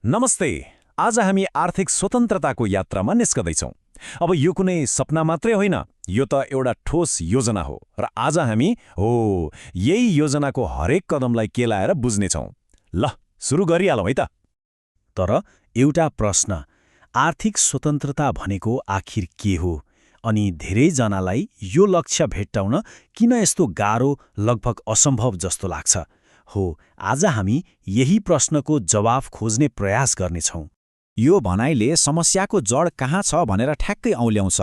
नमस्ते। आज हामी आर्थिक स्वतन्त्रताको यात्रामा निस्कदैछौँ। अब यो कुनै सपना मात्रै होइन, यो त एउटा ठोस योजना हो र आज हामी यही योजनाको हरेक कदमलाई केलाएर बुझ्नेछौँ। ल, सुरु गरिहालौँ है त। तर एउटा प्रश्न, आर्थिक स्वतन्त्रता भनेको आखिर के हो? अनि धेरैजनालाई यो लक्ष्य भेट्टाउन किन यस्तो गाह्रो, लगभग असम्भव जस्तो लाग्छ? आज हामी यही प्रश्नको जवाफ खोज्ने प्रयास गर्नेछौँ। यो भनाइले समस्याको जड कहाँ छ भनेर ठ्याक्कै औल्याउँछ।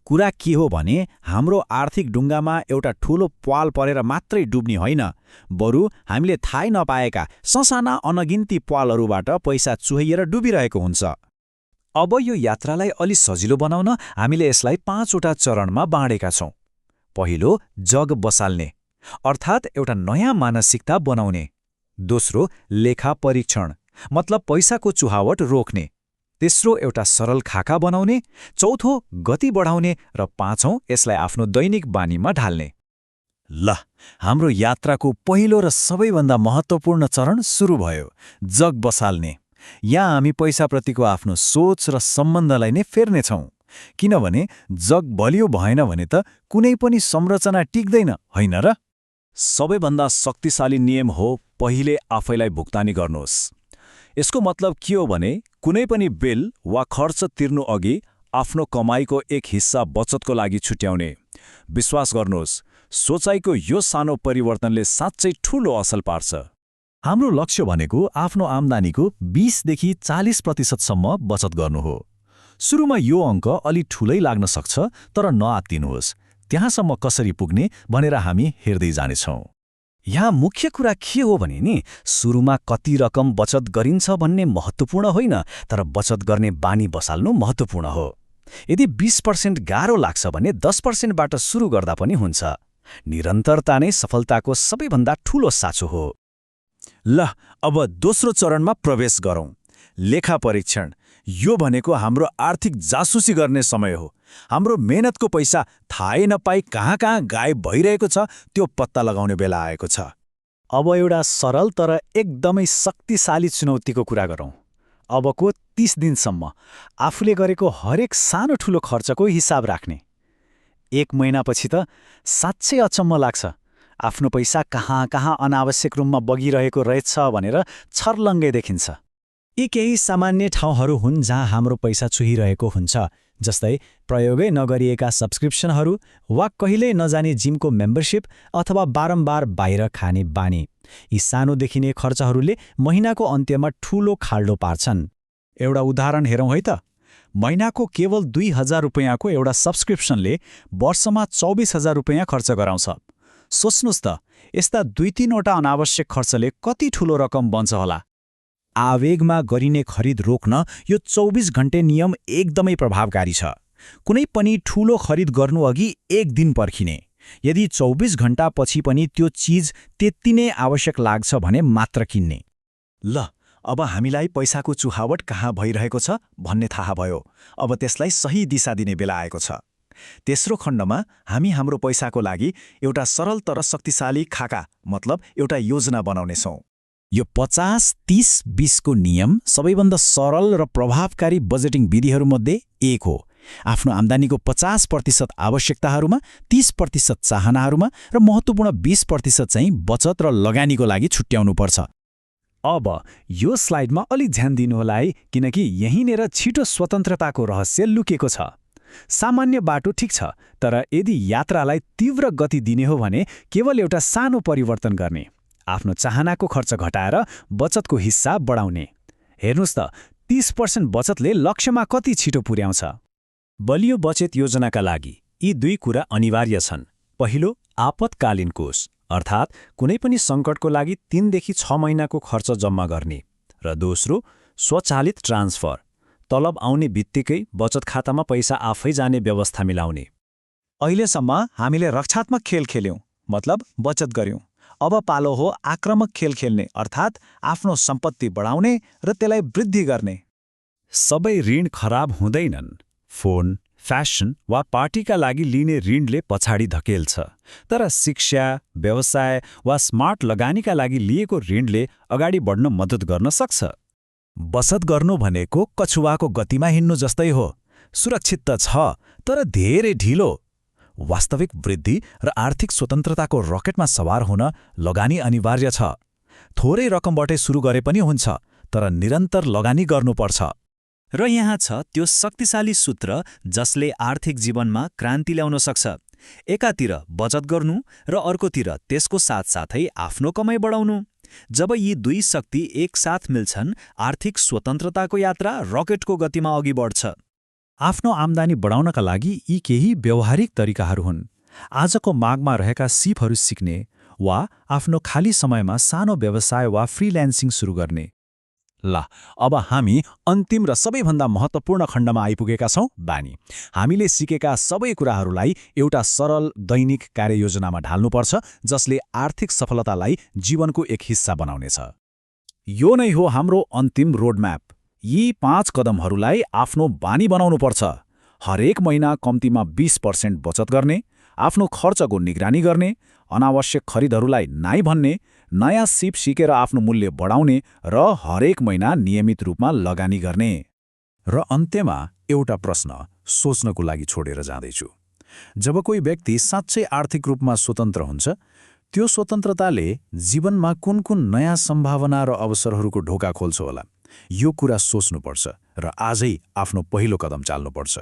कुरा के हो भने हाम्रो आर्थिक डुङ्गामा एउटा ठूलो प्वाल परेर मात्रै डुब्ने होइन, बरु हामीले थाहै नपाएका ससाना अनगिन्ती प्वालहरूबाट पैसा चुहाइएर डुबिरहेको हुन्छ। अब यो यात्रालाई अलि सजिलो बनाउन हामीले यसलाई 5वटा चरणमा बाँडेका छौँ। पहिलो, जग बसाल्ने, अर्थात् एउटा नयाँ मानसिकता बनाउने। दोस्रो, लेखा परीक्षण, मतलब पैसाको चुहावट रोक्ने। तेस्रो, एउटा सरल खाका बनाउने। चौथो, गति बढाउने। र पाँचौं, यसलाई आफ्नो दैनिक बानीमा ढाल्ने। ल, हाम्रो यात्राको पहिलो र सबैभन्दा महत्त्वपूर्ण चरण सुरु भयो, जग बसाल्ने। यहाँ हामी पैसाप्रतिको आफ्नो सोच र सम्बन्धलाई नै फेर्नेछौँ। किनभने जग बलियो भएन भने त कुनै पनि संरचना टिक्दैन, होइन र? सबैभन्दा शक्तिशाली नियम हो पहिले आफैलाई भुक्तानी गर्नुहोस्। यसको मतलब के हो भने कुनै पनि बिल वा खर्च तिर्नु अघि आफ्नो कमाईको एक हिस्सा बचतको लागि छुट्याउने। विश्वास गर्नुहोस्, सोचाइको यो सानो परिवर्तनले साँच्चै ठूलो असर पार्छ। हाम्रो लक्ष्य भनेको आफ्नो आम्दानीको 20देखि 40% बचत गर्नु हो। सुरुमा यो अङ्क अलि ठूलै लाग्न सक्छ, तर नआत्तिनुहोस्। त्यहाँसम्म कसरी पुग्ने भनेर हामी हेर्दै जानेछौँ। यहाँ मुख्य कुरा के हो भने नि, सुरुमा कति रकम बचत गरिन्छ भन्ने महत्त्वपूर्ण होइन, तर बचत गर्ने बानी बसाल्नु महत्त्वपूर्ण हो। यदि 20% गाह्रो लाग्छ भने 10%बाट सुरु गर्दा पनि हुन्छ। निरन्तरता नै सफलताको सबैभन्दा ठूलो साँचो हो। ल, अब दोस्रो चरणमा प्रवेश गरौँ, लेखा परीक्षण। यो भनेको हाम्रो आर्थिक जासुसी गर्ने समय हो। हाम्रो मेहनतको पैसा थाहै नपाई कहाँ कहाँ गायब भइरहेको छ, त्यो पत्ता लगाउने बेला आएको छ। अब एउटा सरल तर एकदमै शक्तिशाली चुनौतीको कुरा गरौँ। अबको 30 दिनसम्म आफूले गरेको हरेक सानो ठूलो खर्चको हिसाब राख्ने। 1 महिनापछि त साँच्चै अचम्म लाग्छ, आफ्नो पैसा कहाँ कहाँ अनावश्यक रूपमा बगिरहेको रहेछ भनेर छर्लङ्गै देखिन्छ। यी केही सामान्य ठाउँहरू हुन् जहाँ हाम्रो पैसा चुहिरहेको हुन्छ, जस्तै प्रयोगै नगरिएका सब्सक्रिप्सनहरू वा कहिल्यै नजाने जिमको मेम्बरसिप अथवा बारम्बार बाहिर खाने बानी। यी सानो देखिने खर्चहरूले महिनाको अन्त्यमा ठूलो खाल्डो पार्छन्। एउटा उदाहरण हेरौँ है त। महिनाको केवल 2000 रुपैयाँको एउटा सब्सक्रिप्सनले वर्षमा 24,000 रुपैयाँ खर्च गराउँछ। सोच्नुहोस् त, यस्ता 2-3वटा अनावश्यक खर्चले कति ठूलो रकम बन्छ होला। आवेगमा गरिने खरिद रोक्न यो 24 घण्टे नियम एकदमै प्रभावकारी छ। कुनै पनि ठूलो खरिद गर्नुअघि 1 दिन पर्खिने। यदि 24 घण्टापछि पनि त्यो चिज त्यति नै आवश्यक लाग्छ भने मात्र किन्ने। ल, अब हामीलाई पैसाको चुहावट कहाँ भइरहेको छ भन्ने थाहा भयो। अब त्यसलाई सही दिशा दिने बेला आएको छ। तेस्रो खण्डमा हामी हाम्रो पैसाको लागि एउटा सरल तर शक्तिशाली खाका, मतलब एउटा योजना बनाउनेछौँ। यो 50-30-20 को नियम सबैभन्दा सरल र प्रभावकारी बजेटिङ विधिहरूमध्ये एक हो। आफ्नो आम्दानीको 50% आवश्यकताहरूमा, 30% चाहनाहरूमा र महत्त्वपूर्ण 20% चाहिँ बचत र लगानीको लागि छुट्याउनुपर्छ। अब यो स्लाइडमा अलि ध्यान दिनुहोला है, किनकि यहीँनिर छिटो स्वतन्त्रताको रहस्य लुकेको छ। सामान्य बाटो ठिक छ, तर यदि यात्रालाई तीव्र गति दिने हो भने केवल एउटा सानो परिवर्तन गर्ने, आफ्नो चाहनाको खर्च घटाएर बचतको हिस्सा बढाउने। हेर्नुस् त, 30% बचतले लक्ष्यमा कति छिटो पुर्याउँछ। बलियो बचत योजनाका लागि यी 2 कुरा अनिवार्य छन्। पहिलो, आपतकालीन कोष, अर्थात् कुनै पनि सङ्कटको लागि 3देखि 6 महिनाको खर्च जम्मा गर्ने। र दोस्रो, स्वचालित ट्रान्सफर, तलब आउने बित्तिकै बचत खातामा पैसा आफै जाने व्यवस्था मिलाउने। अहिलेसम्म हामीले रक्षात्मक खेल खेल्यौँ, मतलब बचत गर्यौँ। अब पालो हो आक्रामक खेल खेल्ने, अर्थात् आफ्नो सम्पत्ति बढाउने र त्यसलाई वृद्धि गर्ने। सबै ऋण खराब हुँदैनन्। फोन, फ्यासन वा पार्टीका लागि लिने ऋणले पछाडि धकेल्छ, तर शिक्षा, व्यवसाय वा स्मार्ट लगानीका लागि लिएको ऋणले अगाडि बढ्न मद्दत गर्न सक्छ। बचत गर्नु भनेको कछुवाको गतिमा हिँड्नु जस्तै हो। सुरक्षित त छ, तर धेरै ढिलो। वास्तविक वृद्धि र आर्थिक स्वतन्त्रताको रकेटमा सवार हुन लगानी अनिवार्य छ। थोरै रकमबाटै सुरु गरे पनि हुन्छ, तर निरन्तर लगानी गर्नुपर्छ। र यहाँ छ त्यो शक्तिशाली सूत्र जसले आर्थिक जीवनमा क्रान्ति ल्याउन सक्छ। एकातिर बचत गर्नु र अर्कोतिर त्यसको साथसाथै आफ्नो कमाई बढाउनु। जब यी दुई शक्ति एकसाथ मिल्छन्, आर्थिक स्वतन्त्रताको यात्रा रकेटको गतिमा अघि बढ्छ। आफ्नो आम्दानी बढाउनका लागि यी केही व्यावहारिक तरिकाहरू हुन्। आजको मागमा रहेका सिपहरू सिक्ने वा आफ्नो खाली समयमा सानो व्यवसाय वा फ्रिल्यान्सिङ सुरु गर्ने। ल, अब हामी अन्तिम र सबैभन्दा महत्त्वपूर्ण खण्डमा आइपुगेका छौँ, बानी। हामीले सिकेका सबै कुराहरूलाई एउटा सरल दैनिक कार्ययोजनामा ढाल्नुपर्छ, जसले आर्थिक सफलतालाई जीवनको एक हिस्सा बनाउनेछ। यो नै हो हाम्रो अन्तिम रोडम्याप। यी 5 कदमहरूलाई आफ्नो बानी बनाउनुपर्छ। हरेक महिना कम्तीमा 20% बचत गर्ने, आफ्नो खर्चको निगरानी गर्ने, अनावश्यक खरिदहरूलाई नाइ भन्ने, नयाँ सिप सिकेर आफ्नो मूल्य बढाउने र हरेक महिना नियमित रूपमा लगानी गर्ने। र अन्त्यमा एउटा प्रश्न सोच्नको लागि छोडेर जाँदैछु। जब कोही व्यक्ति साँच्चै आर्थिक रूपमा स्वतन्त्र हुन्छ, त्यो स्वतन्त्रताले जीवनमा कुन कुन नयाँ सम्भावना र अवसरहरूको ढोका खोल्छ होला? यो कुरा सोच्नुपर्छ र आजै आफ्नो पहिलो कदम चाल्नुपर्छ।